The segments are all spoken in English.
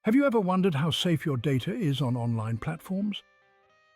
Have you ever wondered how safe your data is on online platforms?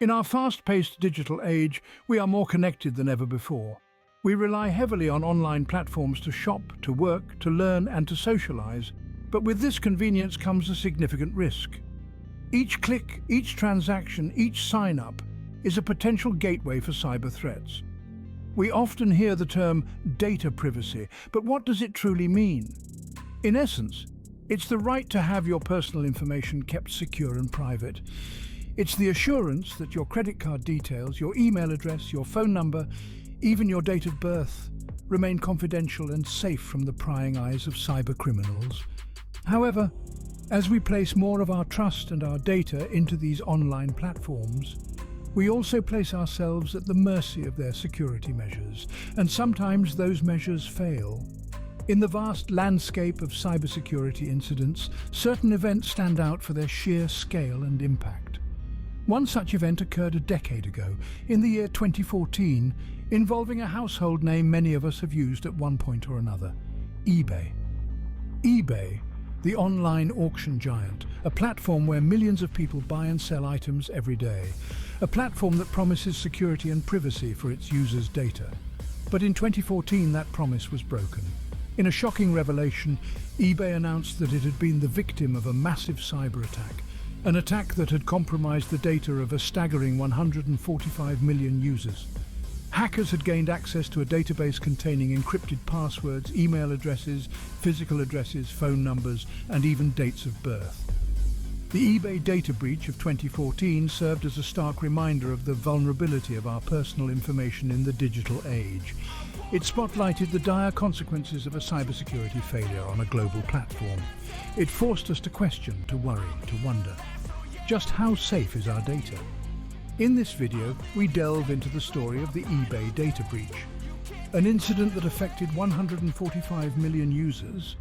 In our fast-paced digital age, we are more connected than ever before. We rely heavily on online platforms to shop, to work, to learn, and to socialize. But with this convenience comes a significant risk. Each click, each transaction, each sign-up is a potential gateway for cyber threats. We often hear the term data privacy, but what does it truly mean? In essence, it's the right to have your personal information kept secure and private. It's the assurance that your credit card details, your email address, your phone number, even your date of birth, remain confidential and safe from the prying eyes of cyber criminals. However, as we place more of our trust and our data into these online platforms, we also place ourselves at the mercy of their security measures, and sometimes those measures fail. In the vast landscape of cybersecurity incidents, certain events stand out for their sheer scale and impact. One such event occurred a decade ago, in the year 2014, involving a household name many of us have used at one point or another: eBay. eBay, the online auction giant, a platform where millions of people buy and sell items every day, a platform that promises security and privacy for its users' data. But in 2014, that promise was broken. In a shocking revelation, eBay announced that it had been the victim of a massive cyber attack, an attack that had compromised the data of a staggering 145 million users. Hackers had gained access to a database containing encrypted passwords, email addresses, physical addresses, phone numbers, and even dates of birth. The eBay data breach of 2014 served as a stark reminder of the vulnerability of our personal information in the digital age. It spotlighted the dire consequences of a cybersecurity failure on a global platform. It forced us to question, to worry, to wonder. Just how safe is our data? In this video, we delve into the story of the eBay data breach, an incident that affected 145 million users.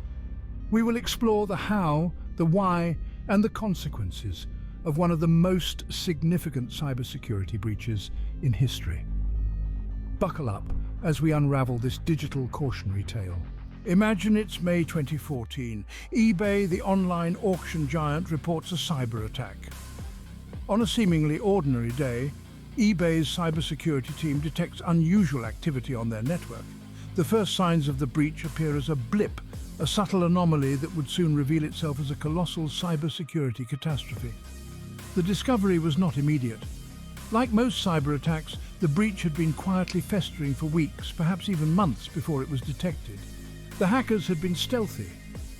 We will explore the how, the why, and the consequences of one of the most significant cybersecurity breaches in history. Buckle up as we unravel this digital cautionary tale. Imagine it's May 2014. eBay, the online auction giant, reports a cyber attack. On a seemingly ordinary day, eBay's cybersecurity team detects unusual activity on their network. The first signs of the breach appear as a blip, a subtle anomaly that would soon reveal itself as a colossal cybersecurity catastrophe. The discovery was not immediate. Like most cyber attacks, the breach had been quietly festering for weeks, perhaps even months, before it was detected. The hackers had been stealthy,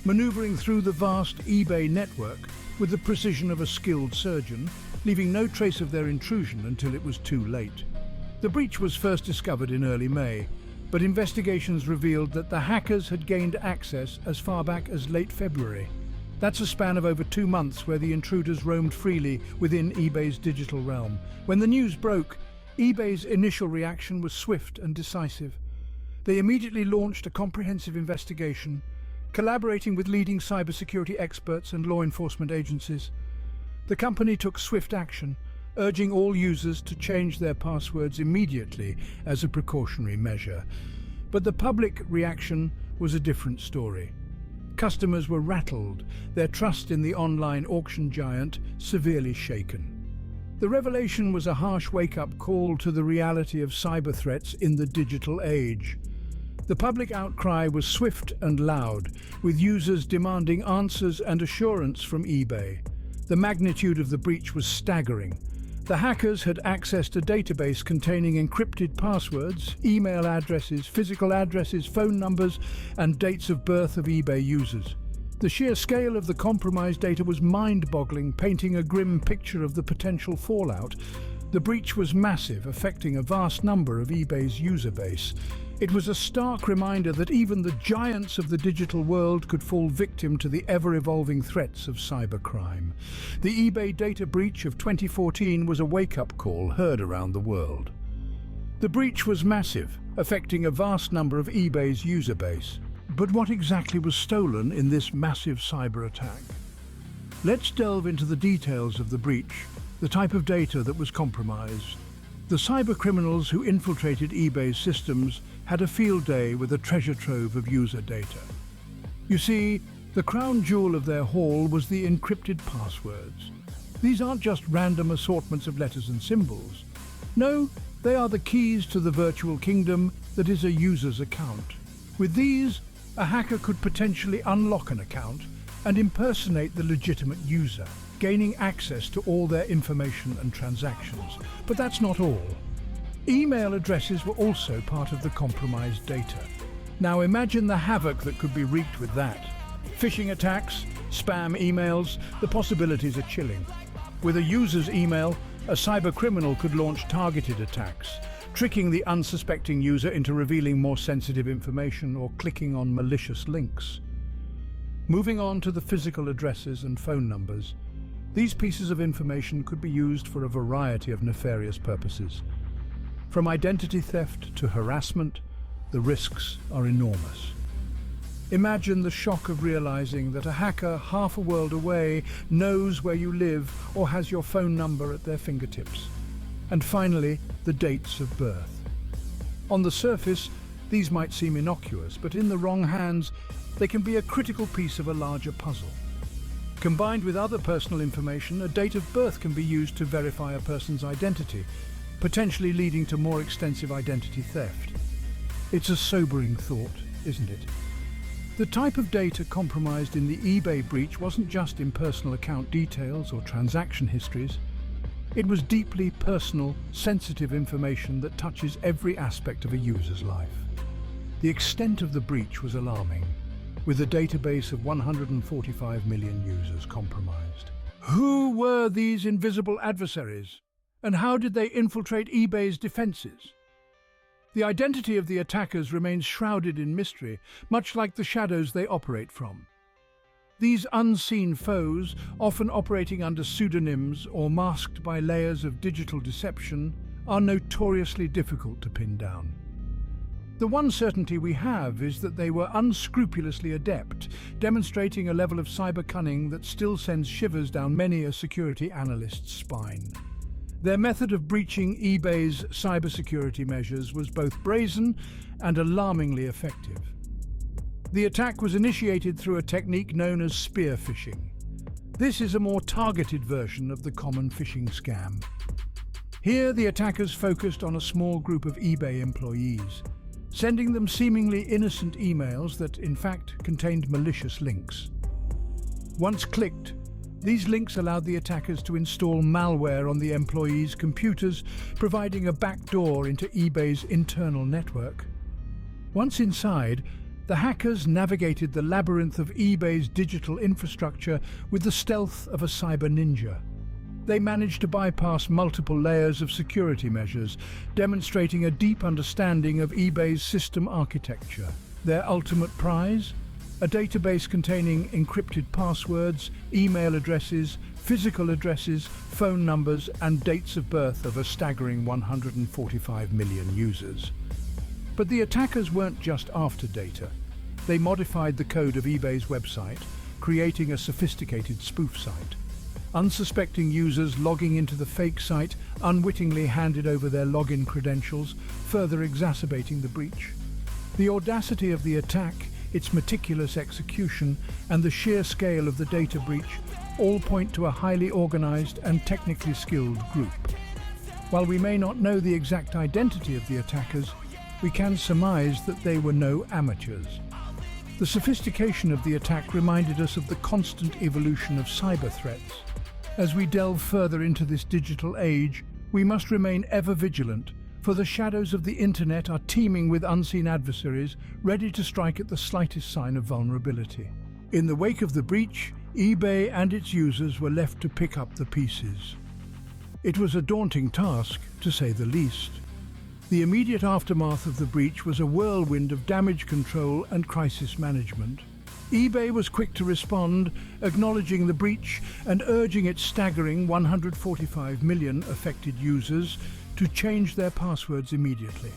maneuvering through the vast eBay network with the precision of a skilled surgeon, leaving no trace of their intrusion until it was too late. The breach was first discovered in early May, but investigations revealed that the hackers had gained access as far back as late February. That's a span of over 2 months where the intruders roamed freely within eBay's digital realm. When the news broke, eBay's initial reaction was swift and decisive. They immediately launched a comprehensive investigation, collaborating with leading cybersecurity experts and law enforcement agencies. The company took swift action, urging all users to change their passwords immediately as a precautionary measure. But the public reaction was a different story. Customers were rattled, their trust in the online auction giant severely shaken. The revelation was a harsh wake-up call to the reality of cyber threats in the digital age. The public outcry was swift and loud, with users demanding answers and assurance from eBay. The magnitude of the breach was staggering. The hackers had accessed a database containing encrypted passwords, email addresses, physical addresses, phone numbers, and dates of birth of eBay users. The sheer scale of the compromised data was mind-boggling, painting a grim picture of the potential fallout. The breach was massive, affecting a vast number of eBay's user base. It was a stark reminder that even the giants of the digital world could fall victim to the ever-evolving threats of cybercrime. The eBay data breach of 2014 was a wake-up call heard around the world. The breach was massive, affecting a vast number of eBay's user base. But what exactly was stolen in this massive cyber attack? Let's delve into the details of the breach, the type of data that was compromised. The cybercriminals who infiltrated eBay's systems had a field day with a treasure trove of user data. You see, The crown jewel of their haul was the encrypted passwords. These aren't just random assortments of letters and symbols. No, they are the keys to the virtual kingdom that is a user's account. With these, a hacker could potentially unlock an account and impersonate the legitimate user, gaining access to all their information and transactions. But that's not all. Email addresses were also part of the compromised data. Now imagine the havoc that could be wreaked with that. Phishing attacks, spam emails, the possibilities are chilling. With a user's email, a cybercriminal could launch targeted attacks, tricking the unsuspecting user into revealing more sensitive information or clicking on malicious links. Moving on to the physical addresses and phone numbers, these pieces of information could be used for a variety of nefarious purposes. From identity theft to harassment, the risks are enormous. Imagine the shock of realizing that a hacker half a world away knows where you live or has your phone number at their fingertips. And finally, the dates of birth. On the surface, these might seem innocuous, but in the wrong hands, they can be a critical piece of a larger puzzle. Combined with other personal information, a date of birth can be used to verify a person's identity, potentially leading to more extensive identity theft. It's a sobering thought, isn't it? The type of data compromised in the eBay breach wasn't just impersonal account details or transaction histories. It was deeply personal, sensitive information that touches every aspect of a user's life. The extent of the breach was alarming, with a database of 145 million users compromised. Who were these invisible adversaries, and how did they infiltrate eBay's defenses? The identity of the attackers remains shrouded in mystery, much like the shadows they operate from. These unseen foes, often operating under pseudonyms or masked by layers of digital deception, are notoriously difficult to pin down. The one certainty we have is that they were unscrupulously adept, demonstrating a level of cyber cunning that still sends shivers down many a security analyst's spine. Their method of breaching eBay's cybersecurity measures was both brazen and alarmingly effective. The attack was initiated through a technique known as spear phishing. This is a more targeted version of the common phishing scam. Here, the attackers focused on a small group of eBay employees, sending them seemingly innocent emails that, in fact, contained malicious links. Once clicked, these links allowed the attackers to install malware on the employees' computers, providing a backdoor into eBay's internal network. Once inside, the hackers navigated the labyrinth of eBay's digital infrastructure with the stealth of a cyber ninja. They managed to bypass multiple layers of security measures, demonstrating a deep understanding of eBay's system architecture. Their ultimate prize? A database containing encrypted passwords, email addresses, physical addresses, phone numbers, and dates of birth of a staggering 145 million users. But the attackers weren't just after data. They modified the code of eBay's website, creating a sophisticated spoof site. Unsuspecting users logging into the fake site unwittingly handed over their login credentials, further exacerbating the breach. The audacity of the attack, its meticulous execution, and the sheer scale of the data breach all point to a highly organized and technically skilled group. While we may not know the exact identity of the attackers, we can surmise that they were no amateurs. The sophistication of the attack reminded us of the constant evolution of cyber threats. As we delve further into this digital age, we must remain ever vigilant, for the shadows of the internet are teeming with unseen adversaries ready to strike at the slightest sign of vulnerability. In the wake of the breach, eBay and its users were left to pick up the pieces. It was a daunting task, to say the least. The immediate aftermath of the breach was a whirlwind of damage control and crisis management. eBay was quick to respond, acknowledging the breach and urging its staggering 145 million affected users to change their passwords immediately.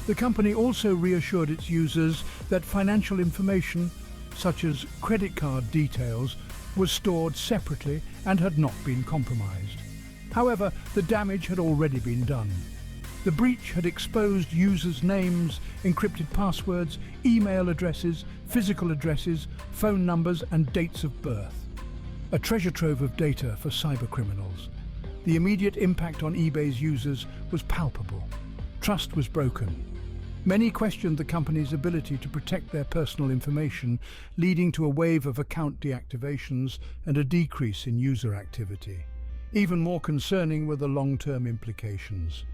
The company also reassured its users that financial information, such as credit card details, was stored separately and had not been compromised. However, the damage had already been done. The breach had exposed users' names, encrypted passwords, email addresses, physical addresses, phone numbers, and dates of birth. A treasure trove of data for cybercriminals. The immediate impact on eBay's users was palpable. Trust was broken. Many questioned the company's ability to protect their personal information, leading to a wave of account deactivations and a decrease in user activity. Even more concerning were the long-term implications.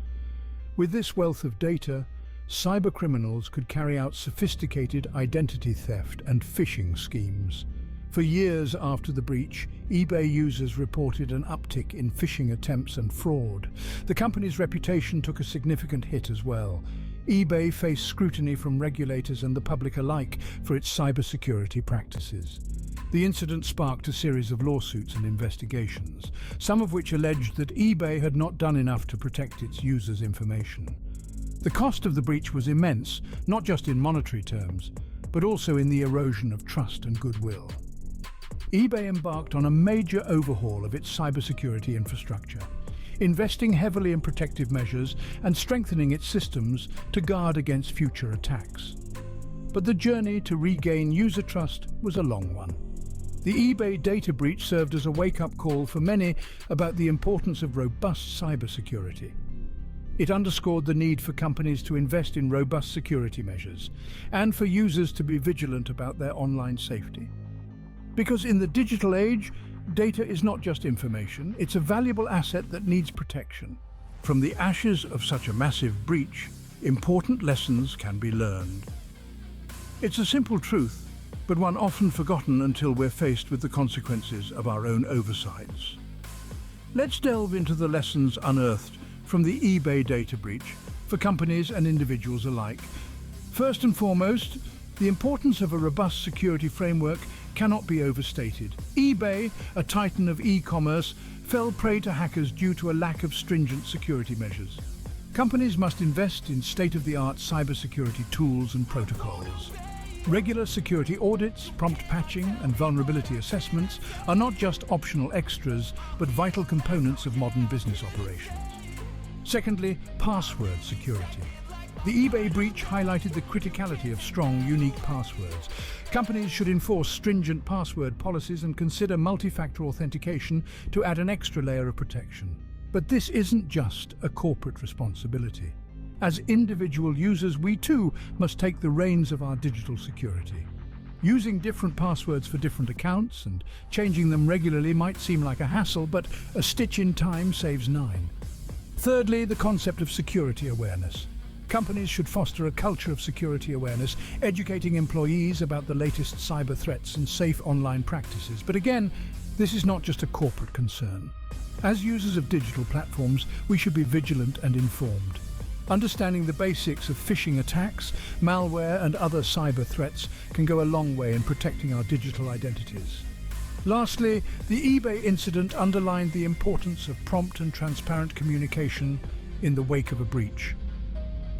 With this wealth of data, cybercriminals could carry out sophisticated identity theft and phishing schemes. For years after the breach, eBay users reported an uptick in phishing attempts and fraud. The company's reputation took a significant hit as well. eBay faced scrutiny from regulators and the public alike for its cybersecurity practices. The incident sparked a series of lawsuits and investigations, some of which alleged that eBay had not done enough to protect its users' information. The cost of the breach was immense, not just in monetary terms, but also in the erosion of trust and goodwill. eBay embarked on a major overhaul of its cybersecurity infrastructure, investing heavily in protective measures and strengthening its systems to guard against future attacks. But the journey to regain user trust was a long one. The eBay data breach served as a wake-up call for many about the importance of robust cybersecurity. It underscored the need for companies to invest in robust security measures and for users to be vigilant about their online safety. Because in the digital age, data is not just information, it's a valuable asset that needs protection. From the ashes of such a massive breach, important lessons can be learned. It's a simple truth, but one often forgotten until we're faced with the consequences of our own oversights. Let's delve into the lessons unearthed from the eBay data breach for companies and individuals alike. First and foremost, the importance of a robust security framework cannot be overstated. eBay, a titan of e-commerce, fell prey to hackers due to a lack of stringent security measures. Companies must invest in state-of-the-art cybersecurity tools and protocols. Regular security audits, prompt patching, and vulnerability assessments are not just optional extras, but vital components of modern business operations. Secondly, password security. The eBay breach highlighted the criticality of strong, unique passwords. Companies should enforce stringent password policies and consider multi-factor authentication to add an extra layer of protection. But this isn't just a corporate responsibility. As individual users, we too must take the reins of our digital security. Using different passwords for different accounts and changing them regularly might seem like a hassle, but a stitch in time saves 9. Thirdly, the concept of security awareness. Companies should foster a culture of security awareness, educating employees about the latest cyber threats and safe online practices. But again, this is not just a corporate concern. As users of digital platforms, we should be vigilant and informed. Understanding the basics of phishing attacks, malware, and other cyber threats can go a long way in protecting our digital identities. Lastly, the eBay incident underlined the importance of prompt and transparent communication in the wake of a breach.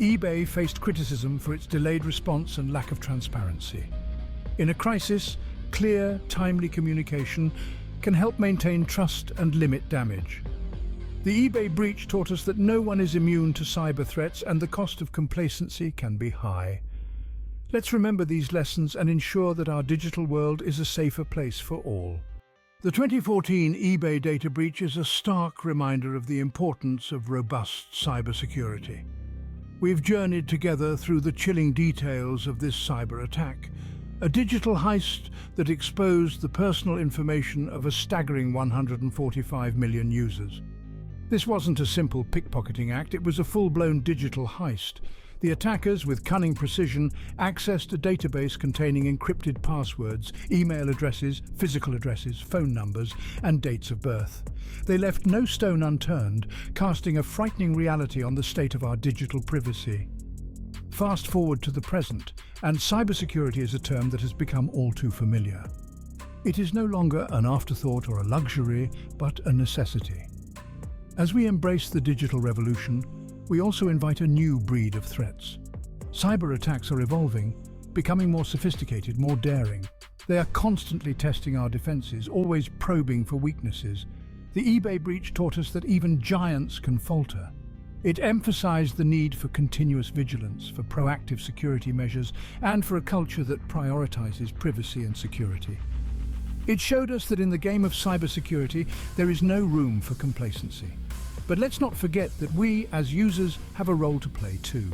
eBay faced criticism for its delayed response and lack of transparency. In a crisis, clear, timely communication can help maintain trust and limit damage. The eBay breach taught us that no one is immune to cyber threats and the cost of complacency can be high. Let's remember these lessons and ensure that our digital world is a safer place for all. The 2014 eBay data breach is a stark reminder of the importance of robust cybersecurity. We've journeyed together through the chilling details of this cyber attack, a digital heist that exposed the personal information of a staggering 145 million users. This wasn't a simple pickpocketing act, it was a full-blown digital heist. The attackers, with cunning precision, accessed a database containing encrypted passwords, email addresses, physical addresses, phone numbers, and dates of birth. They left no stone unturned, casting a frightening reality on the state of our digital privacy. Fast forward to the present, and cybersecurity is a term that has become all too familiar. It is no longer an afterthought or a luxury, but a necessity. As we embrace the digital revolution, we also invite a new breed of threats. Cyber attacks are evolving, becoming more sophisticated, more daring. They are constantly testing our defenses, always probing for weaknesses. The eBay breach taught us that even giants can falter. It emphasized the need for continuous vigilance, for proactive security measures, and for a culture that prioritizes privacy and security. It showed us that in the game of cybersecurity, there is no room for complacency. But let's not forget that we, as users, have a role to play too.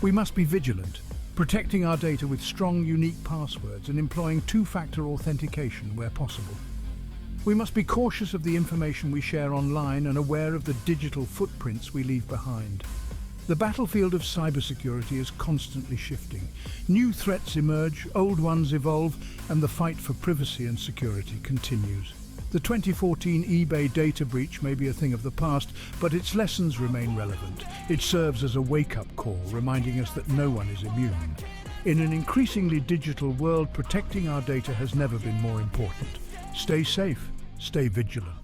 We must be vigilant, protecting our data with strong, unique passwords and employing two-factor authentication where possible. We must be cautious of the information we share online and aware of the digital footprints we leave behind. The battlefield of cybersecurity is constantly shifting. New threats emerge, old ones evolve, and the fight for privacy and security continues. The 2014 eBay data breach may be a thing of the past, but its lessons remain relevant. It serves as a wake-up call, reminding us that no one is immune. In an increasingly digital world, protecting our data has never been more important. Stay safe, stay vigilant.